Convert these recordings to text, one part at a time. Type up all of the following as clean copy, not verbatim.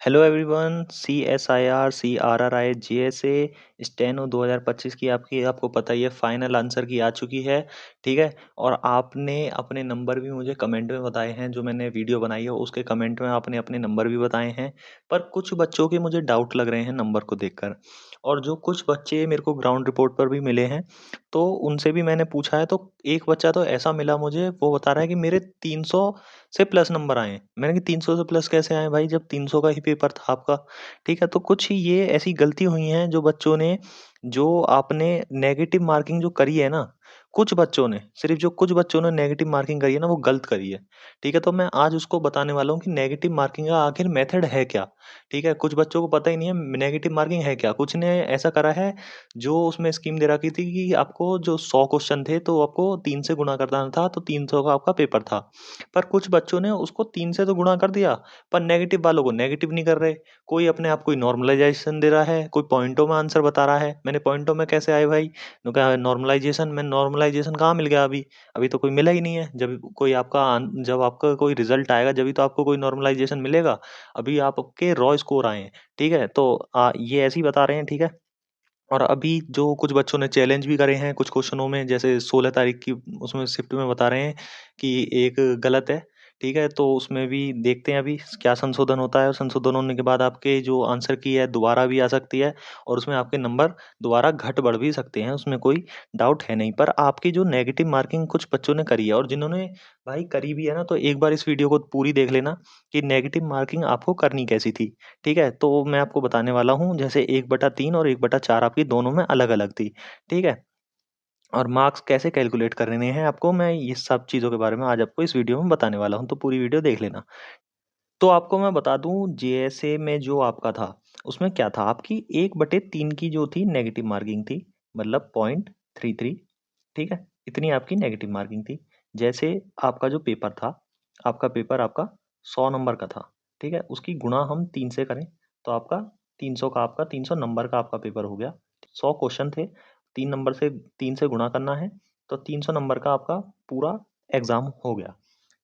Hello everyone, CSIR CRRI JSA steno 2025 की आपको पता ही है फाइनल आंसर की आ चुकी है। ठीक है। और आपने अपने नंबर भी मुझे कमेंट में बताए हैं, जो मैंने वीडियो बनाई है उसके कमेंट में आपने अपने नंबर भी बताए हैं। पर कुछ बच्चों के मुझे डाउट लग रहे हैं नंबर को देखकर, और जो कुछ बच्चे मेरे को ग्राउंड रिपोर्ट पर भी मिले हैं, तो उनसे भी मैंने पूछा है। तो एक बच्चा तो ऐसा मिला मुझे, वो बता रहा है कि मेरे 300 से प्लस नंबर आए हैं। मैंने कहा 300 से प्लस कैसे आए भाई, जब 300 का ही पेपर था आपका। ठीक है। तो कुछ ही ये ऐसी गलती हुई हैं जो बच्चों ने, जो आपने नेगेटिव मार्किंग जो करी है ना, कुछ बच्चों ने, सिर्फ जो कुछ बच्चों ने नेगेटिव मार्किंग करी है ना, वो गलत करी है। ठीक है। तो मैं आज उसको बताने वाला हूँ कि नेगेटिव मार्किंग का आखिर मेथड है क्या। ठीक है। कुछ बच्चों को पता ही नहीं है नेगेटिव मार्किंग है क्या। कुछ ने ऐसा करा है, जो उसमें स्कीम दे रखी थी कि आपको जो 100 क्वेश्चन थे तो आपको 3 से गुणा करना था, तो 300 का आपका पेपर था। पर कुछ बच्चों ने उसको 3 से तो गुणा कर दिया, पर नेगेटिव वालों को नेगेटिव नहीं कर रहे। कोई अपने आप कोई नॉर्मलाइजेशन दे रहा है, कोई पॉइंटों में आंसर बता रहा है। मैंने पॉइंटों में कैसे आए भाई? तो कहा नॉर्मलाइजेशन में, नॉर्मलाइजेशन कहाँ मिल गया अभी? अभी तो कोई मिला ही नहीं है। जब आपका कोई रिजल्ट आएगा जब तो आपको कोई नॉर्मलाइजेशन मिलेगा। अभी आपके रॉ स्कोर आए हैं। ठीक है। तो ये ऐसे ही बता रहे हैं। ठीक है। और अभी जो कुछ बच्चों ने चैलेंज भी करे हैं कुछ क्वेश्चनों में, जैसे 16 तारीख की उसमें शिफ्ट में बता रहे हैं कि एक गलत है। ठीक है। तो उसमें भी देखते हैं अभी क्या संशोधन होता है, और संशोधन होने के बाद आपके जो आंसर की है दोबारा भी आ सकती है, और उसमें आपके नंबर दोबारा घट बढ़ भी सकते हैं, उसमें कोई डाउट है नहीं। पर आपकी जो नेगेटिव मार्किंग कुछ बच्चों ने करी है, और जिन्होंने भाई करी भी है ना, तो एक बार इस वीडियो को पूरी देख लेना कि नेगेटिव मार्किंग आपको करनी कैसी थी। ठीक है। तो मैं आपको बताने वाला हूँ, जैसे 1/3 और 1/4 आपकी दोनों में अलग-अलग थी। ठीक है। और मार्क्स कैसे कैलकुलेट करने हैं आपको, मैं ये सब चीज़ों के बारे में आज आपको इस वीडियो में बताने वाला हूँ, तो पूरी वीडियो देख लेना। तो आपको मैं बता दूँ, जेएसए में जो आपका था, उसमें क्या था, आपकी 1/3 की जो थी नेगेटिव मार्किंग थी, मतलब 0.33। ठीक है। इतनी आपकी नेगेटिव मार्किंग थी। जैसे आपका जो पेपर था, आपका पेपर आपका 100 नंबर का था। ठीक है। उसकी गुणा हम 3 से करें, तो आपका 300 का, आपका 300 नंबर का आपका पेपर हो गया। 100 क्वेश्चन थे, 3 से गुणा करना है, तो 300 नंबर का आपका पूरा एग्ज़ाम हो गया।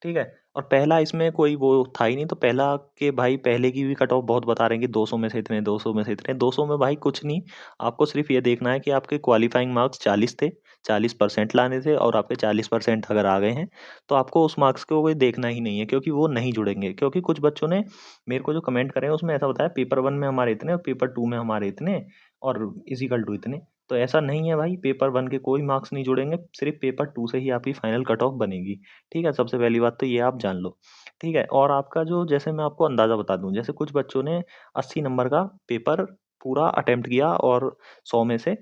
ठीक है। और पहला इसमें कोई वो था ही नहीं, तो पहला के भाई पहले की भी कट ऑफ बहुत बता रहे हैं कि 200 में से इतने, 200 में से इतने। 200 में भाई कुछ नहीं, आपको सिर्फ ये देखना है कि आपके क्वालिफाइंग मार्क्स 40 थे, 40% लाने थे, और आपके 40% अगर आ गए हैं, तो आपको उस मार्क्स को कोई देखना ही नहीं है, क्योंकि वो नहीं जुड़ेंगे। क्योंकि कुछ बच्चों ने मेरे को जो कमेंट करे हैं उसमें ऐसा बताया पेपर 1 में हमारे इतने और पेपर 2 में हमारे इतने, और इजिकल टू इतने। तो ऐसा नहीं है भाई, पेपर 1 के कोई मार्क्स नहीं जुड़ेंगे, सिर्फ पेपर 2 से ही आपकी फाइनल कट ऑफ बनेगी। ठीक है। सबसे पहली बात तो ये आप जान लो। ठीक है। और आपका जो, जैसे मैं आपको अंदाज़ा बता दूँ, जैसे कुछ बच्चों ने 80 नंबर का पेपर पूरा अटेम्प्ट किया, और 100 में से,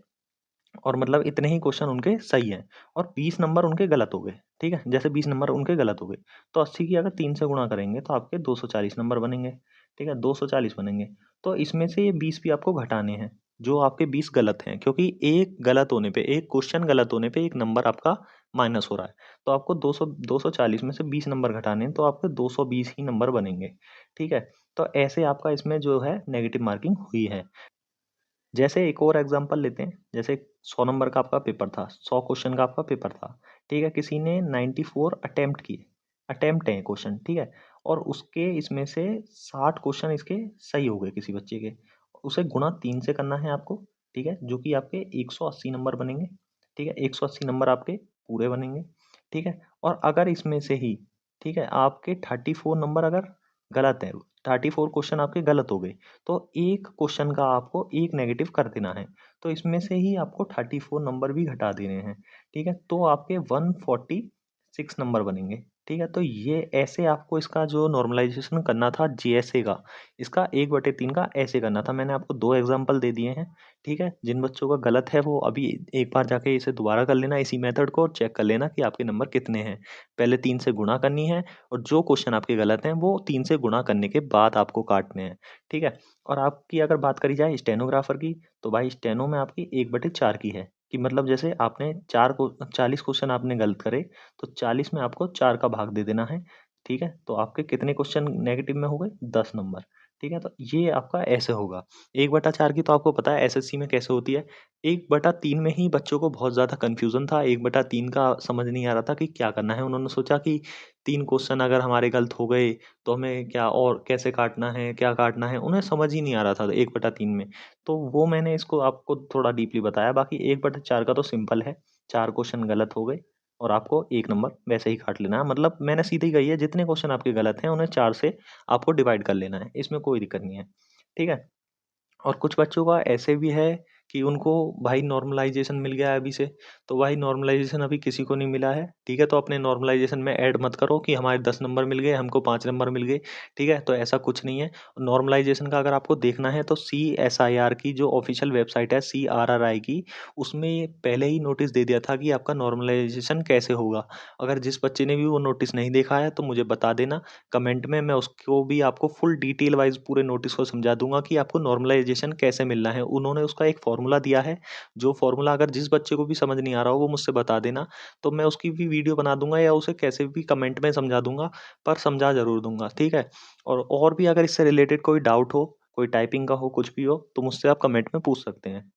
और मतलब इतने ही क्वेश्चन उनके सही हैं, और 20 नंबर उनके गलत हो गए। ठीक है। जैसे 20 नंबर उनके गलत हो गए, तो 80 की अगर 3 से गुणा करेंगे तो आपके 240 नंबर बनेंगे। ठीक है। 240 बनेंगे। तो इसमें से ये 20 भी आपको घटाने हैं, जो आपके 20 गलत हैं, क्योंकि एक गलत होने पे, एक क्वेश्चन गलत होने पे एक नंबर आपका माइनस हो रहा है। तो आपको 240 में से 20 नंबर घटाने हैं, तो आपके 220 ही नंबर बनेंगे। ठीक है। तो ऐसे आपका इसमें जो है नेगेटिव मार्किंग हुई है। जैसे एक और एग्जांपल लेते हैं, जैसे 100 नंबर का आपका पेपर था, 100 क्वेश्चन का आपका पेपर था। ठीक है। किसी ने 94 अटेम्प्ट किए, अटेम्प्ट हैं क्वेश्चन। ठीक है। और उसके इसमें से 60 क्वेश्चन इसके सही हो गए किसी बच्चे के। उसे गुणा 3 से करना है आपको। ठीक है। जो कि आपके 180 नंबर बनेंगे। ठीक है। 180 नंबर आपके पूरे बनेंगे। ठीक है। और अगर इसमें से ही, ठीक है, आपके 34 नंबर अगर गलत हैं, 34 क्वेश्चन आपके गलत हो गए, तो एक क्वेश्चन का आपको एक नेगेटिव कर देना है। तो इसमें से ही आपको 34 नंबर भी घटा देने हैं। ठीक है। तो आपके 146 नंबर बनेंगे। ठीक है। तो ये ऐसे आपको इसका जो नॉर्मलाइजेशन करना था जीएसए का, इसका 1/3 का ऐसे करना था। मैंने आपको 2 एग्जांपल दे दिए हैं। ठीक है। जिन बच्चों का गलत है वो अभी एक बार जाके इसे दोबारा कर लेना, इसी मेथड को, और चेक कर लेना कि आपके नंबर कितने हैं। पहले 3 से गुणा करनी है, और जो क्वेश्चन आपके गलत हैं वो 3 से गुणा करने के बाद आपको काटने हैं। ठीक है। और आपकी अगर बात करी जाए स्टेनोग्राफर की, तो भाई स्टेनो में आपकी 1/4 की है, कि मतलब जैसे आपने 40 क्वेश्चन आपने गलत करे, तो 40 में आपको 4 का भाग दे देना है। ठीक है। तो आपके कितने क्वेश्चन नेगेटिव में हो गए? 10 नंबर। ठीक है। तो ये आपका ऐसे होगा। 1/4 की तो आपको पता है एसएससी में कैसे होती है। 1/3 में ही बच्चों को बहुत ज़्यादा कन्फ्यूज़न था। 1/3 का समझ नहीं आ रहा था कि क्या करना है। उन्होंने सोचा कि 3 क्वेश्चन अगर हमारे गलत हो गए, तो हमें क्या और कैसे काटना है, क्या काटना है, उन्हें समझ ही नहीं आ रहा था 1/3 में। तो वो मैंने इसको आपको थोड़ा डीपली बताया, बाकी 1/4 का तो सिंपल है, 4 क्वेश्चन गलत हो गए और आपको 1 नंबर वैसे ही काट लेना है। मतलब मैंने सीधी कही है, जितने क्वेश्चन आपके गलत हैं, उन्हें 4 से आपको डिवाइड कर लेना है, इसमें कोई दिक्कत नहीं है, ठीक है? और कुछ बच्चों का ऐसे भी है कि उनको भाई नॉर्मलाइज़ेशन मिल गया है अभी से, तो भाई नॉर्मलाइज़ेशन अभी किसी को नहीं मिला है, ठीक है? तो अपने नॉर्मलाइज़ेशन में ऐड मत करो कि हमारे 10 नंबर मिल गए, हमको 5 नंबर मिल गए, ठीक है? तो ऐसा कुछ नहीं है। नॉर्मलाइज़ेशन का अगर आपको देखना है तो सीएसआईआर की जो ऑफ़िशियल वेबसाइट है सीआरआरआई की, उसमें पहले ही नोटिस दे दिया था कि आपका नॉर्मलाइज़ेशन कैसे होगा। अगर जिस बच्चे ने भी वो नोटिस नहीं देखा है तो मुझे बता देना कमेंट में, मैं उसको भी आपको फुल डिटेल वाइज़ पूरे नोटिस को समझा दूँगा कि आपको नॉर्मलाइज़ेशन कैसे मिलना है। उन्होंने उसका एक फ़ॉर्मूला दिया है, जो फ़ॉर्मूला अगर जिस बच्चे को भी समझ नहीं आ रहा हो वो मुझसे बता देना, तो मैं उसकी भी वीडियो बना दूँगा या उसे कैसे भी कमेंट में समझा दूँगा, पर समझा ज़रूर दूँगा, ठीक है? और भी अगर इससे रिलेटेड कोई डाउट हो, कोई टाइपिंग का हो, कुछ भी हो, तो मुझसे आप कमेंट में पूछ सकते हैं।